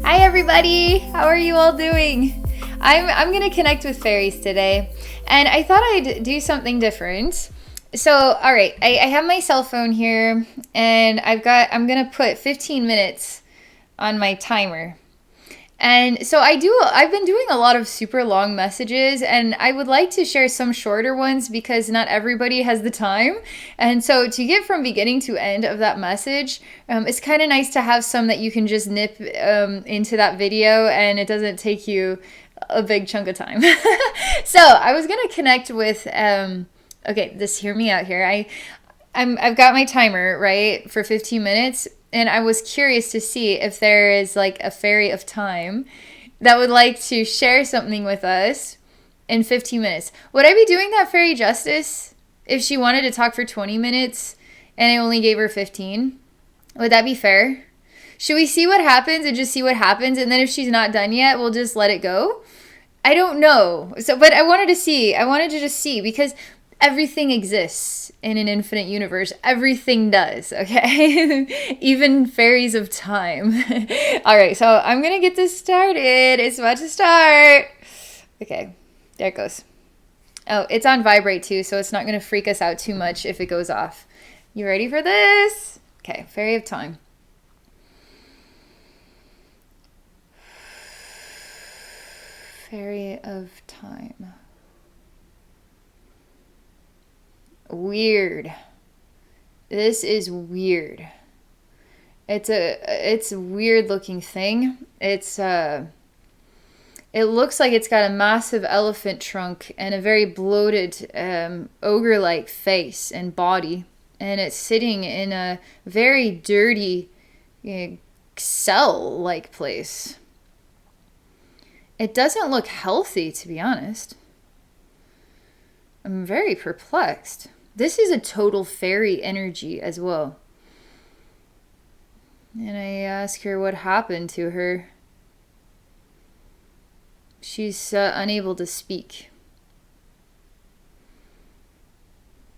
Hi everybody! How are you all doing? I'm gonna connect with fairies today, and I thought I'd do something different. So, all right, I have my cell phone here, and I'm gonna put 15 minutes on my timer. And so I've been doing a lot of super long messages, and I would like to share some shorter ones because not everybody has the time. And so to get from beginning to end of that message, it's kind of nice to have some that you can just nip into that video and it doesn't take you a big chunk of time. So I was going to connect with, okay, just hear me out here. I've got my timer, right, for 15 minutes, and I was curious to see if there is like a fairy of time that would like to share something with us in 15 minutes. Would I be doing that fairy justice if she wanted to talk for 20 minutes and I only gave her 15? Would that be fair? Should we see what happens and just see what happens, and then if she's not done yet, we'll just let it go? I don't know. So, but I wanted to see. I wanted to just see because everything exists in an infinite universe. Everything does, okay? Even fairies of time. All right, so I'm going to get this started. It's about to start. Okay, there it goes. Oh, it's on vibrate too, so it's not going to freak us out too much if it goes off. You ready for this? Okay, fairy of time. Fairy of time. Weird. This is weird. It's a weird looking thing. It looks like it's got a massive elephant trunk and a very bloated ogre-like face and body, and it's sitting in a very dirty cell-like place. It doesn't look healthy, to be honest. I'm very perplexed. This is a total fairy energy as well. And I ask her what happened to her. She's unable to speak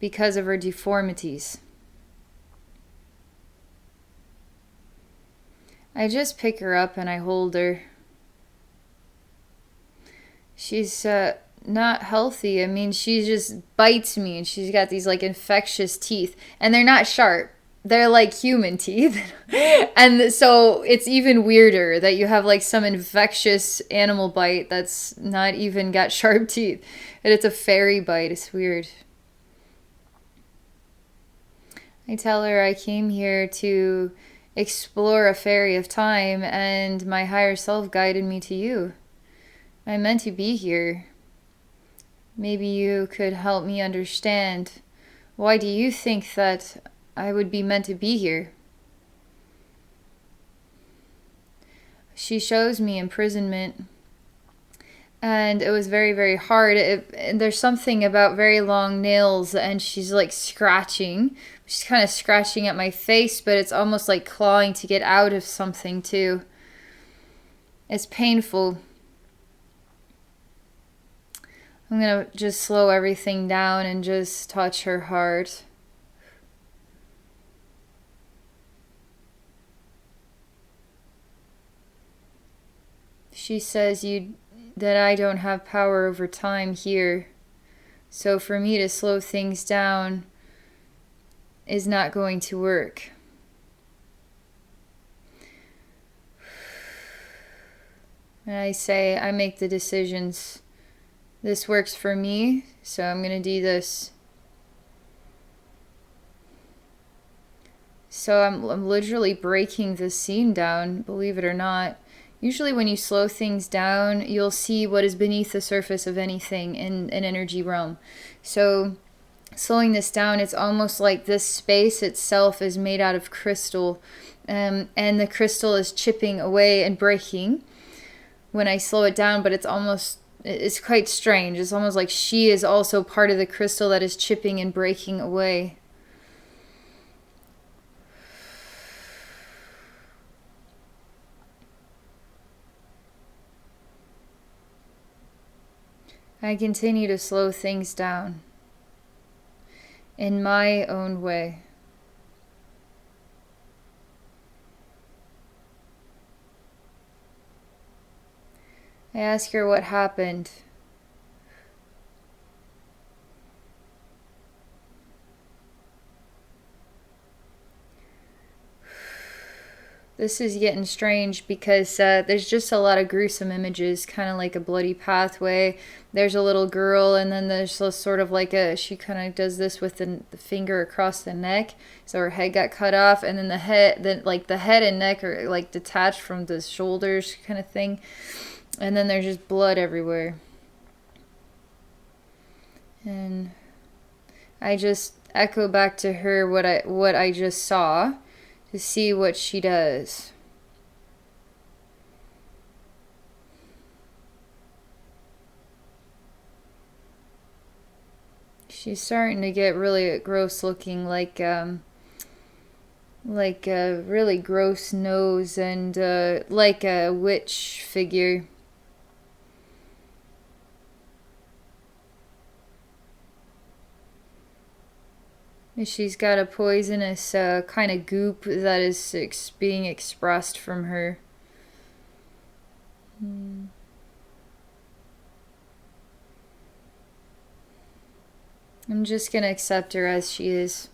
because of her deformities. I just pick her up and I hold her. She's not healthy. I mean, she just bites me, and she's got these like infectious teeth, and they're not sharp. They're like human teeth. And so it's even weirder that you have like some infectious animal bite that's not even got sharp teeth. And it's a fairy bite. It's weird. I tell her I came here to explore a fairy of time, and my higher self guided me to you. I'm meant to be here. Maybe you could help me understand. Why do you think that I would be meant to be here? She shows me imprisonment, and it was very, very hard. There's something about very long nails, and she's like scratching. She's kind of scratching at my face, but it's almost like clawing to get out of something too. It's painful. I'm going to just slow everything down and just touch her heart. She says that I don't have power over time here. So for me to slow things down is not going to work. And I say I make the decisions. This works for me, so I'm going to do this. So I'm literally breaking the scene down, believe it or not. Usually when you slow things down, you'll see what is beneath the surface of anything in an energy realm. So slowing this down, it's almost like this space itself is made out of crystal, and the crystal is chipping away and breaking when I slow it down, but it's quite strange. It's almost like she is also part of the crystal that is chipping and breaking away. I continue to slow things down in my own way. I ask her what happened. This is getting strange because there's just a lot of gruesome images, kind of like a bloody pathway. There's a little girl, and then there's sort of like she kind of does this with the finger across the neck, so her head got cut off, and then the head and neck are like detached from the shoulders, kind of thing, and then there's just blood everywhere. And I just echo back to her what I just saw, to see what she does. She's starting to get really gross looking, like a really gross nose and like a witch figure. She's got a poisonous kind of goop that is being expressed from her. I'm just going to accept her as she is.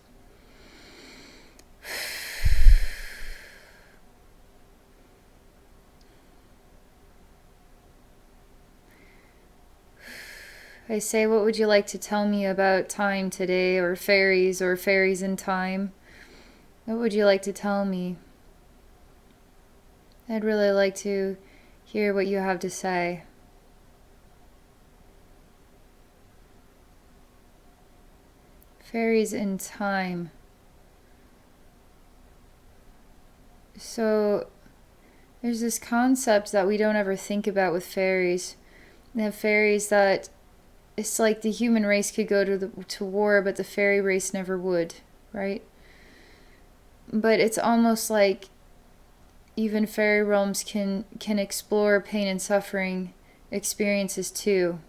I say, what would you like to tell me about time today, or fairies in time? What would you like to tell me? I'd really like to hear what you have to say. Fairies in time. So there's this concept that we don't ever think about with fairies. They have fairies that it's like the human race could go to war, but the fairy race never would, right? But it's almost like even fairy realms can explore pain and suffering experiences too.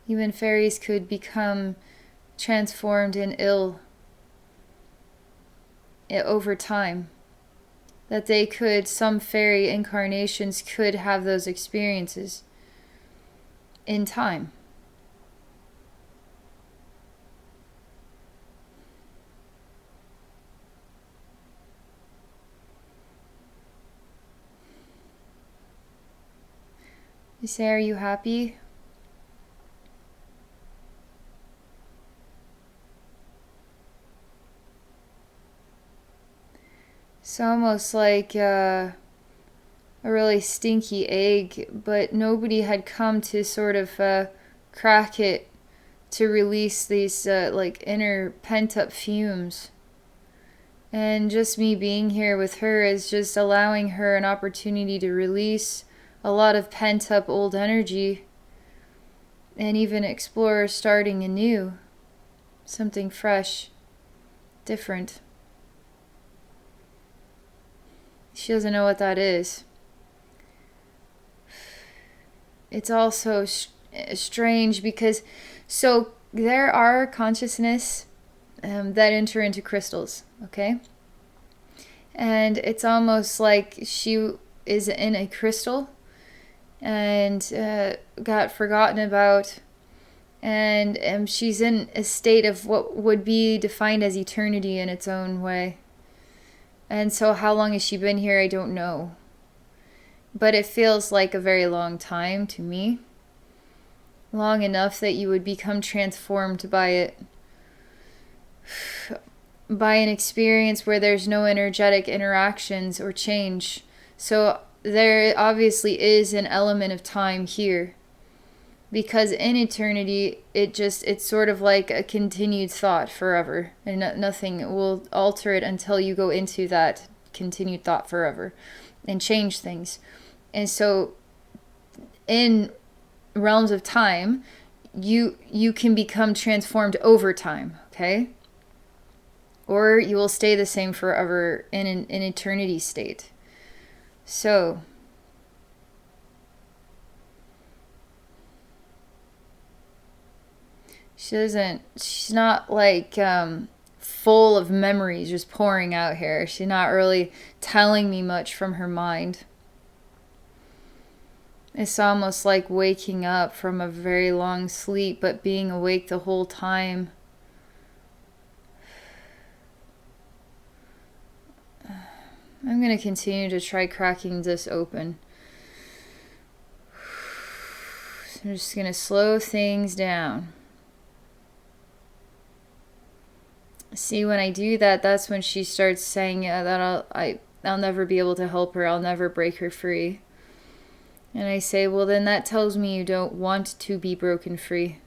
Even fairies could become transformed and ill over time. That they could, some fairy incarnations could have those experiences in time. You say, are you happy? It's almost like a really stinky egg, but nobody had come to sort of crack it to release these like inner pent-up fumes. And just me being here with her is just allowing her an opportunity to release a lot of pent-up old energy and even explore starting anew, something fresh, different. She doesn't know what that is. It's also strange because so there are consciousness that enter into crystals, okay? And it's almost like she is in a crystal and got forgotten about, and she's in a state of what would be defined as eternity in its own way. And so how long has she been here? I don't know. But it feels like a very long time to me. Long enough that you would become transformed by it. By an experience where there's no energetic interactions or change. So there obviously is an element of time here. Because in eternity, it's sort of like a continued thought forever. And nothing will alter it until you go into that continued thought forever and change things. And so in realms of time, you can become transformed over time, okay? Or you will stay the same forever in an eternity state. So she's not like full of memories just pouring out here. She's not really telling me much from her mind. It's almost like waking up from a very long sleep, but being awake the whole time. I'm going to continue to try cracking this open. So I'm just going to slow things down. See, when I do that, that's when she starts saying that I'll never be able to help her. I'll never break her free. And I say, well, then that tells me you don't want to be broken free.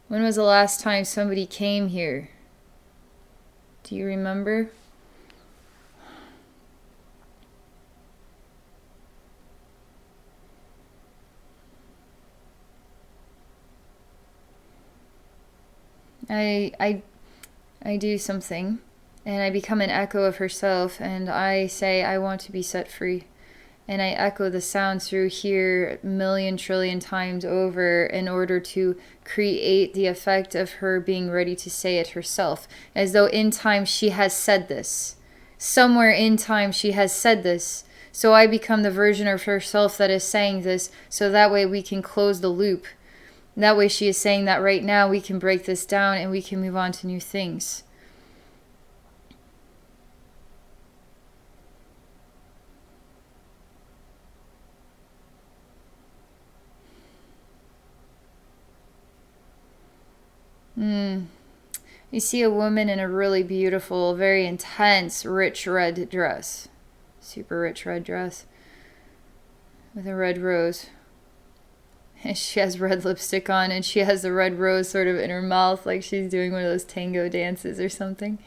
When was the last time somebody came here? Do you remember? I do something, and I become an echo of herself, and I say, I want to be set free. And I echo the sound through here a million trillion times over in order to create the effect of her being ready to say it herself, as though in time she has said this. Somewhere in time she has said this. So I become the version of herself that is saying this, so that way we can close the loop. That way she is saying that right now we can break this down and we can move on to new things. You see a woman in a really beautiful, very intense, rich red dress. Super rich red dress. With a red rose. And she has red lipstick on, and she has the red rose sort of in her mouth, like she's doing one of those tango dances or something.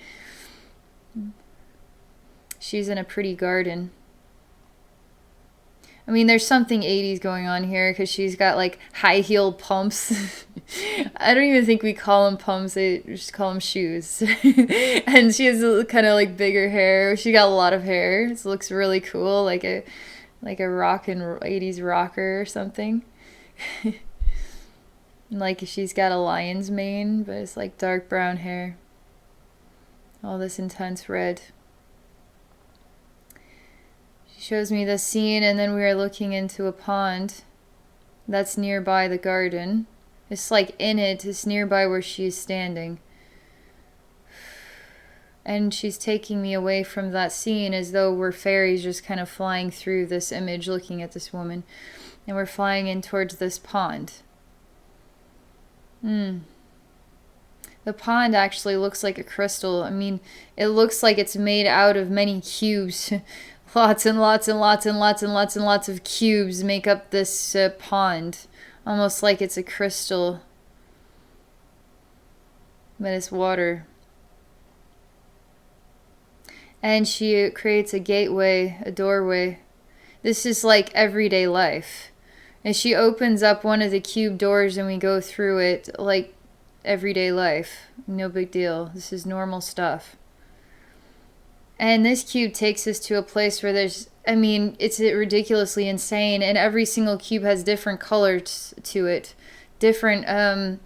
She's in a pretty garden. I mean, there's something 80s going on here because she's got like high-heeled pumps. I don't even think we call them pumps. They just call them shoes. And she has kind of like bigger hair. She got a lot of hair. It looks really cool, like a rockin' 80s rocker or something. Like she's got a lion's mane, but it's like dark brown hair. All this intense red. She shows me the scene, and then we are looking into a pond that's nearby the garden. It's like in it, it's nearby where she is standing. And she's taking me away from that scene as though we're fairies just kind of flying through this image looking at this woman. And we're flying in towards this pond. The pond actually looks like a crystal. I mean, it looks like it's made out of many cubes. Lots and lots and lots and lots and lots and lots of cubes make up this pond. Almost like it's a crystal. But it's water. And she creates a gateway, a doorway. This is like everyday life. And she opens up one of the cube doors and we go through it like everyday life. No big deal. This is normal stuff. And this cube takes us to a place where there's, I mean, it's ridiculously insane. And every single cube has different colors to it. Different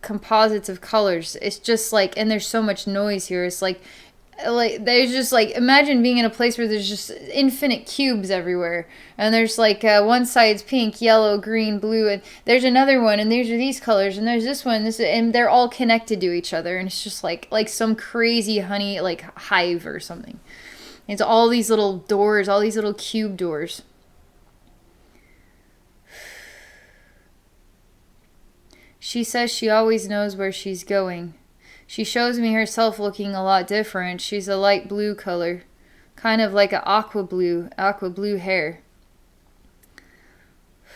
composites of colors. It's just like, and there's so much noise here. It's like there's just like, imagine being in a place where there's just infinite cubes everywhere, and there's like one side's pink, yellow, green, blue, and there's another one, and there's these colors, and there's this one, and they're all connected to each other, and it's just like some crazy honey like hive or something. It's all these little doors, all these little cube doors. She says she always knows where she's going. She shows me herself looking a lot different. She's a light blue color, kind of like an aqua blue hair.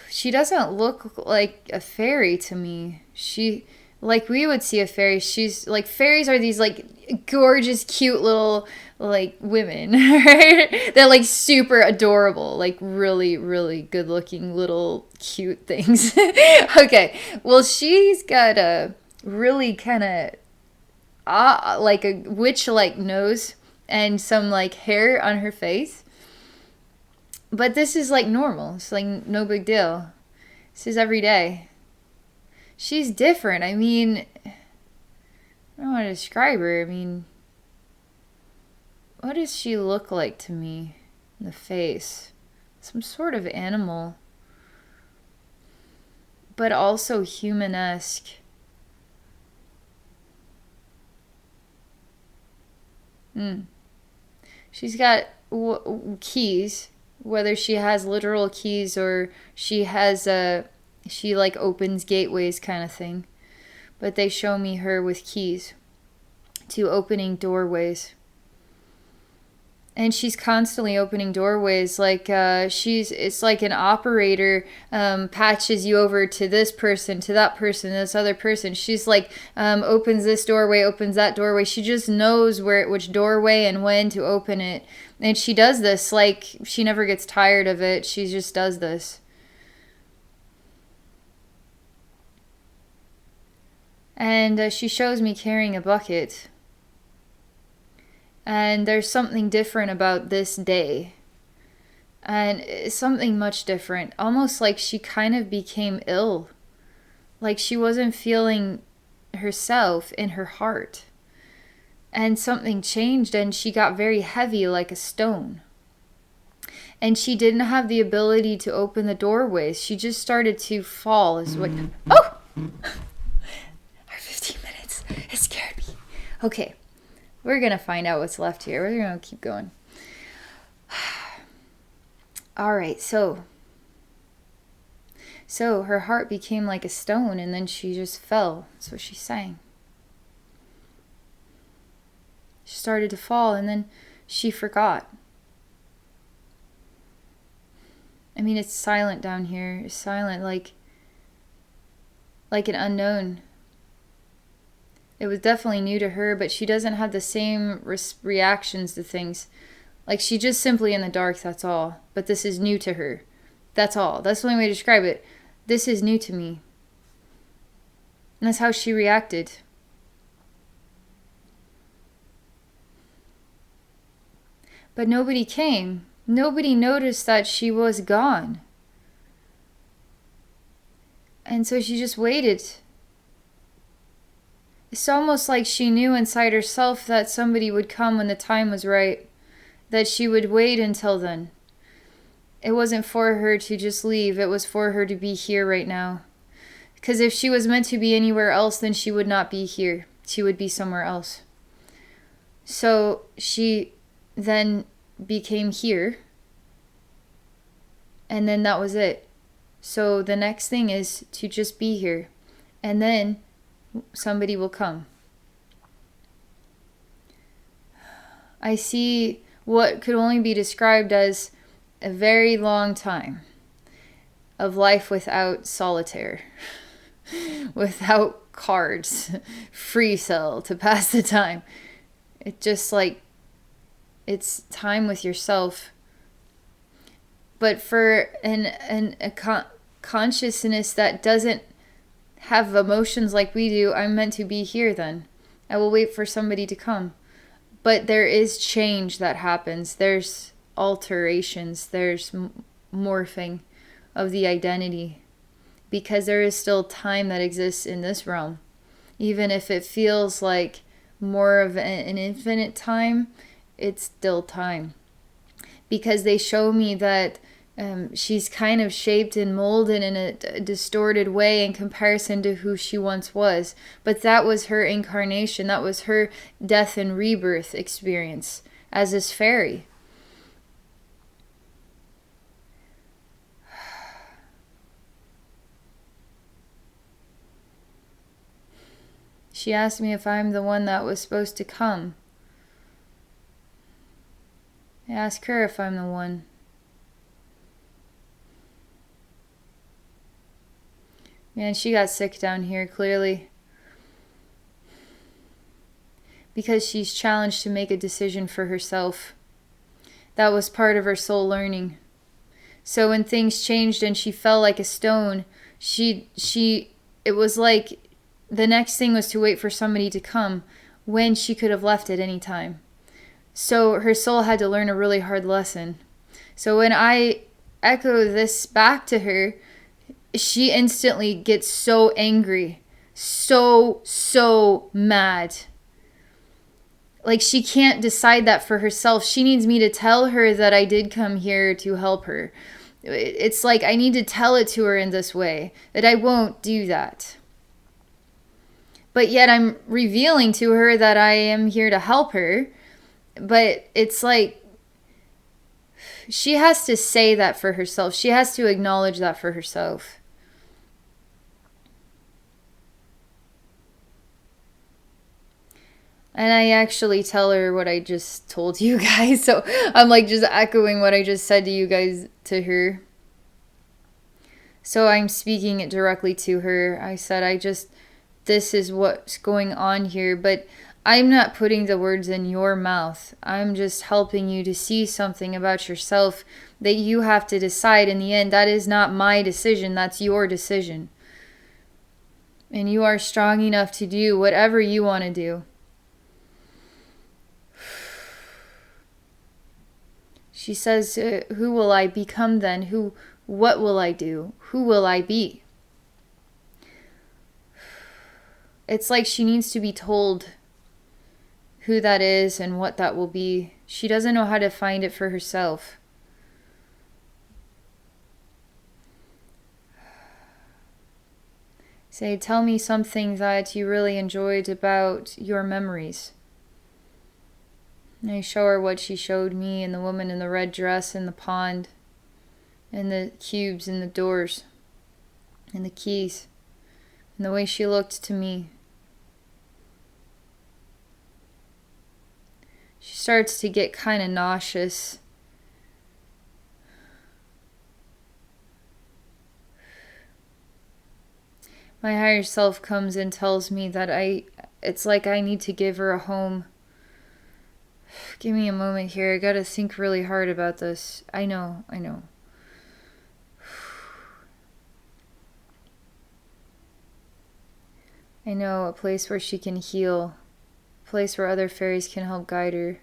She doesn't look like a fairy to me. She, like we would see a fairy, she's like, fairies are these like gorgeous, cute little like women, right? They're like super adorable, like really, really good looking little cute things. Okay, well, she's got a really kind of like a witch-like nose and some like hair on her face. But this is like normal. It's like no big deal. This is every day. She's different. I mean, I don't want to describe her. I mean, what does she look like to me in the face? some sort of animal, but also human-esque. She's got keys, whether she has literal keys or she has she like opens gateways kind of thing. But they show me her with keys to opening doorways. And she's constantly opening doorways, like it's like an operator patches you over to this person, to that person, this other person. She's like opens this doorway, opens that doorway. She just knows which doorway and when to open it. And she does this, like she never gets tired of it. She just does this. And she shows me carrying a bucket. And there's something different about this day. And it's something much different. Almost like she kind of became ill. Like she wasn't feeling herself in her heart. And something changed and she got very heavy like a stone. And she didn't have the ability to open the doorways. She just started to fall. Oh! Our 15 minutes. It scared me. Okay. We're going to find out what's left here. We're going to keep going. All right, so her heart became like a stone and then she just fell. That's what she sang. She started to fall and then she forgot. I mean, it's silent down here. It's silent like an unknown. It was definitely new to her, but she doesn't have the same reactions to things. Like, she's just simply in the dark, that's all. But this is new to her. That's all. That's the only way to describe it. This is new to me. And that's how she reacted. But nobody came. Nobody noticed that she was gone. And so she just waited. It's almost like she knew inside herself that somebody would come when the time was right, that she would wait until then. It wasn't for her to just leave, it was for her to be here right now. Because if she was meant to be anywhere else, then she would not be here. She would be somewhere else. So she then became here, and then that was it. So the next thing is to just be here, and then somebody will come. I see what could only be described as a very long time of life without solitaire, without cards, free cell to pass the time. It's just like, it's time with yourself. But for a consciousness that doesn't have emotions like we do, I'm meant to be here then. I will wait for somebody to come. But there is change that happens. There's alterations. There's morphing of the identity. Because there is still time that exists in this realm. Even if it feels like more of an infinite time, it's still time. Because they show me that she's kind of shaped and molded in a distorted way in comparison to who she once was. But that was her incarnation. That was her death and rebirth experience as this fairy. She asked me if I'm the one that was supposed to come. I asked her if I'm the one. Man, she got sick down here, clearly. Because she's challenged to make a decision for herself. That was part of her soul learning. So when things changed and she fell like a stone, it was like the next thing was to wait for somebody to come when she could have left at any time. So her soul had to learn a really hard lesson. So when I echo this back to her, she instantly gets so angry, so mad. Like she can't decide that for herself. She needs me to tell her that I did come here to help her. It's like I need to tell it to her in this way, that I won't do that. But yet I'm revealing to her that I am here to help her. But it's like she has to say that for herself. She has to acknowledge that for herself. And I actually tell her what I just told you guys. So I'm like just echoing what I just said to you guys to her. So I'm speaking it directly to her. I said, this is what's going on here. But I'm not putting the words in your mouth. I'm just helping you to see something about yourself that you have to decide in the end. That is not my decision. That's your decision. And you are strong enough to do whatever you want to do. She says, who will I become then? What will I do? Who will I be? It's like she needs to be told who that is and what that will be. She doesn't know how to find it for herself. Say, tell me something that you really enjoyed about your memories. And I show her what she showed me, and the woman in the red dress in the pond, and the cubes and the doors, and the keys, and the way she looked to me. She starts to get kind of nauseous. My higher self comes and tells me that it's like I need to give her a home. Give me a moment here. I gotta think really hard about this. I know. I know a place where she can heal. A place where other fairies can help guide her.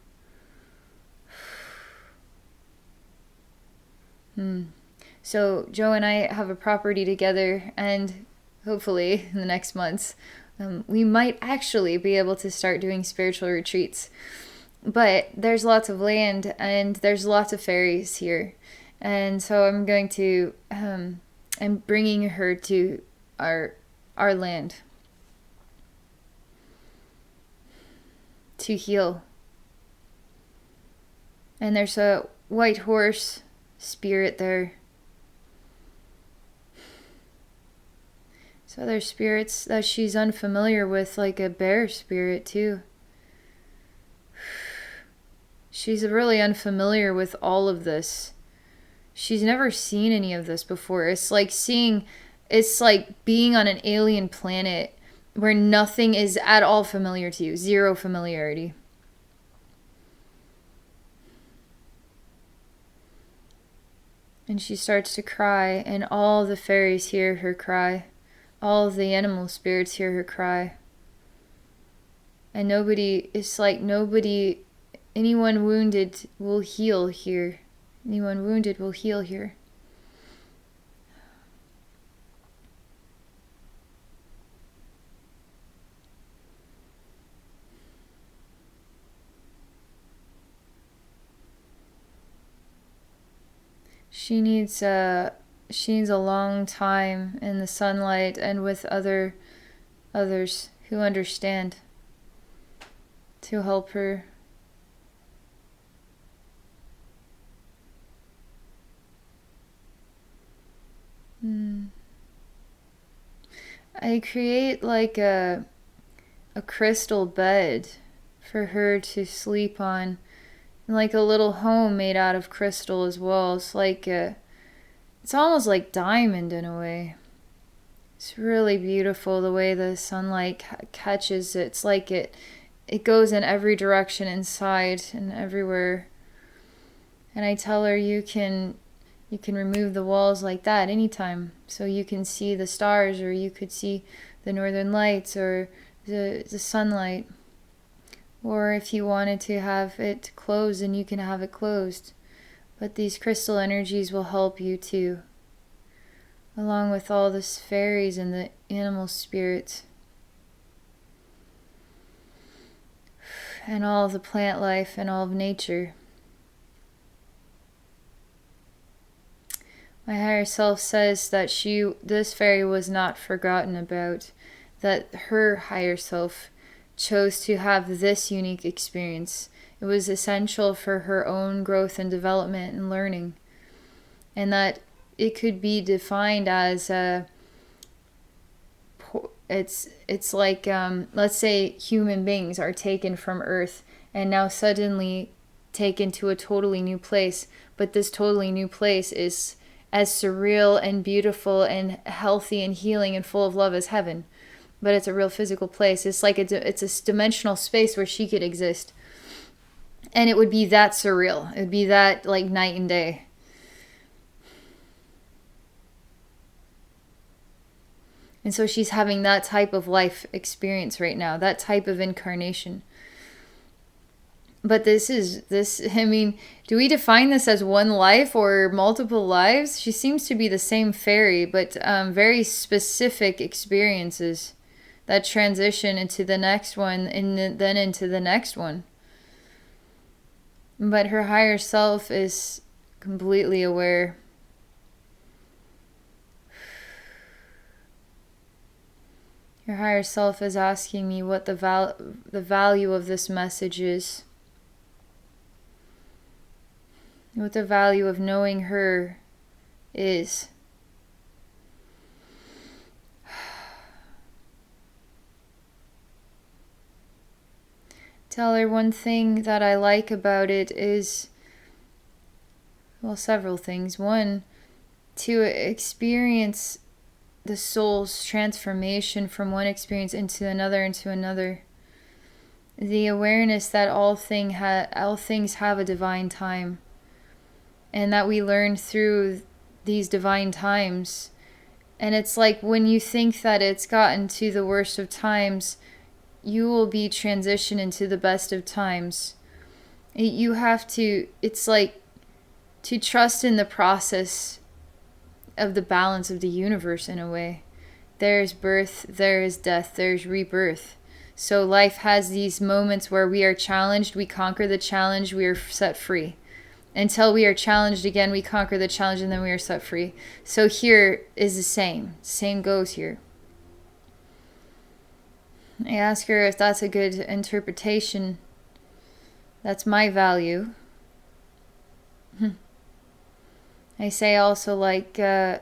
So Joe and I have a property together, and hopefully in the next months, we might actually be able to start doing spiritual retreats. But there's lots of land and there's lots of fairies here. And so I'm going to, I'm bringing her to our land to heal. And there's a white horse spirit there. So there's spirits that she's unfamiliar with, like a bear spirit too. She's really unfamiliar with all of this. She's never seen any of this before. It's like being on an alien planet where nothing is at all familiar to you. Zero familiarity. And she starts to cry, and all the fairies hear her cry. All of the animal spirits hear her cry. And anyone wounded will heal here. Anyone wounded will heal here. She needs a long time in the sunlight and with others who understand to help her. I create like a crystal bed for her to sleep on, and like a little home made out of crystal as well. It's almost like diamond in a way. It's really beautiful the way the sunlight catches it. It's like it goes in every direction inside and everywhere. And I tell her you can remove the walls like that anytime, so you can see the stars, or you could see the northern lights, or the sunlight. Or if you wanted to have it closed, then you can have it closed. But these crystal energies will help you too, along with all the fairies and the animal spirits, and all of the plant life and all of nature. My higher self says that this fairy was not forgotten about, that her higher self chose to have this unique experience. It was essential for her own growth and development and learning. And that it could be defined as it's like let's say human beings are taken from Earth and now suddenly taken to a totally new place, but this totally new place is as surreal and beautiful and healthy and healing and full of love as heaven, but it's a real physical place. It's like it's a dimensional space where she could exist, and it would be that surreal. It would be that like night and day. And so she's having that type of life experience right now, that type of incarnation. But I mean, do we define this as one life or multiple lives? She seems to be the same fairy, but very specific experiences that transition into the next one and then into the next one. But her higher self is completely aware. Your higher self is asking me what the value of this message is. What the value of knowing her is. Tell her one thing that I like about it is, well, several things. One, to experience the soul's transformation from one experience into another. The awareness that all things have a divine time. And that we learn through these divine times. And it's like when you think that it's gotten to the worst of times, you will be transitioned into the best of times. You have to, it's like to trust in the process of the balance of the universe in a way. There is birth, there is death, there's rebirth. So life has these moments where we are challenged, we conquer the challenge, we are set free. Until we are challenged again, we conquer the challenge, and then we are set free. So here is the same. Same goes here. I ask her if that's a good interpretation. That's my value. I say also like the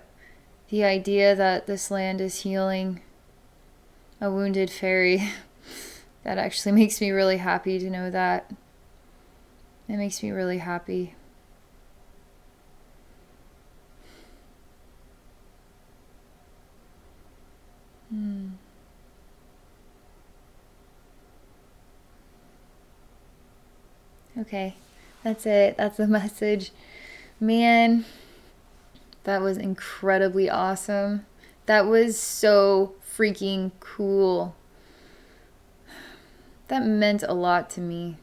idea that this land is healing a wounded fairy. That actually makes me really happy to know that. It makes me really happy. Okay, that's it. That's the message. Man, that was incredibly awesome. That was so freaking cool. That meant a lot to me.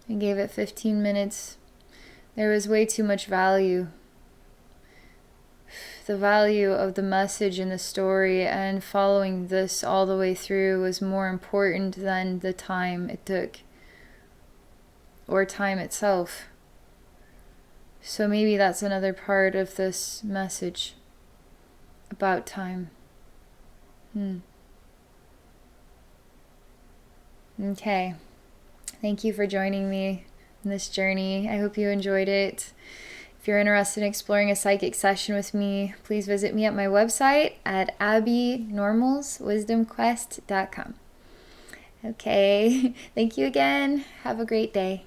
I gave it 15 minutes. There was way too much value. The value of the message and the story and following this all the way through was more important than the time it took or time itself. So maybe that's another part of this message about time. Okay. Thank you for joining me in this journey. I hope you enjoyed it. If you're interested in exploring a psychic session with me, please visit me at my website at abbeynormalswisdomquest.com. Okay, thank you again. Have a great day.